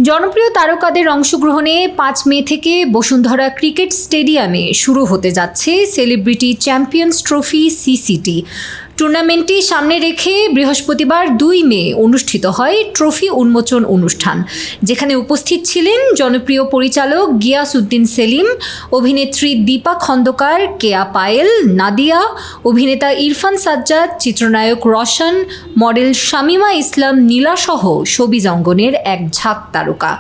জনপ্রিয় তারকাদের অংশগ্রহণে ৫ মে থেকে বসুন্ধরা ক্রিকেট স্টেডিয়ামে শুরু হতে যাচ্ছে সেলিব্রিটি চ্যাম্পিয়ন্স ট্রফি সিসিটি। টুর্নামেন্টটি সামনে রেখে বৃহস্পতিবার ২ মে অনুষ্ঠিত হয় ট্রফি উন্মোচন অনুষ্ঠান, যেখানে উপস্থিত ছিলেন জনপ্রিয় পরিচালক গিয়াসউদ্দিন সেলিম, অভিনেত্রী দীপা খন্দকার, কেয়া পায়েল, নাদিয়া, অভিনেতা ইরফান সাজ্জাদ, চিত্রনায়ক রশন, মডেল শামীমা ইসলাম নীলাসহ শোবিজ অঙ্গনের এক ঝাঁক তারকা।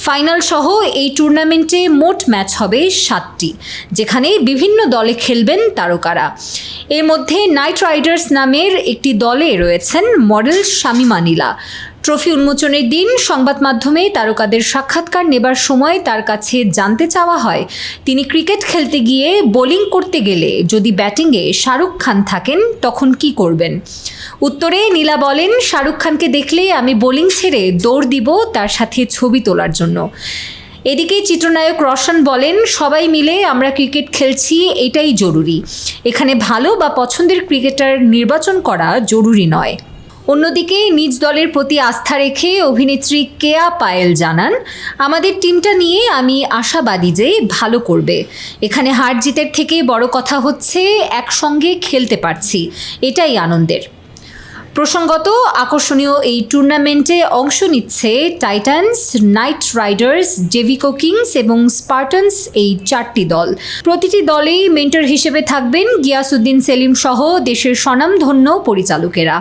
ফাইনাল সহ এই টুর্নামেন্টে মোট ম্যাচ হবে ৭টি, যেখানে বিভিন্ন দলে খেলবেন তারকারা। এর মধ্যে নাইট রাইডার্স নামের একটি দলে রয়েছেন মডেল শামীমা নীলা। ট্রফি উন্মোচনের দিন সংবাদ মাধ্যমে তারকাদের সাক্ষাৎকার নেবার সময় তার কাছে জানতে চাওয়া হয়, তিনি ক্রিকেট খেলতে গিয়ে বোলিং করতে গেলে যদি ব্যাটিংয়ে শাহরুখ খান থাকেন তখন কি করবেন। উত্তরে নীলা বলেন, শাহরুখ খানকে দেখলে আমি বোলিং ছেড়ে দৌড় দিব তার সাথে ছবি তোলার জন্য। এদিকে চিত্রনায়ক রশন বলেন, সবাই মিলে আমরা ক্রিকেট খেলছি, এটাই জরুরি। এখানে ভালো বা পছন্দের ক্রিকেটার নির্বাচন করা জরুরি নয়। অন্যদিকে নিজ দলের প্রতি আস্থা রেখে অভিনেত্রী কেয়া পায়েল জানান, আমাদের টিমটা নিয়ে আমি আশাবাদী যে ভালো করবে। এখানে হার জিতের থেকে বড় কথা হচ্ছে একসঙ্গে খেলতে পারছি, এটাই আনন্দের। প্রসঙ্গত, আকর্ষণীয় এই টুর্নামেন্টে অংশ নিচ্ছে টাইটান্স, নাইট রাইডার্স, জেভিকো কিংস এবং স্পার্টানস, এই 4টি দল। প্রতিটি দলেই মেন্টর হিসেবে থাকবেন গিয়াসউদ্দিন সেলিম সহ দেশের স্বনামধন্য পরিচালকেরা।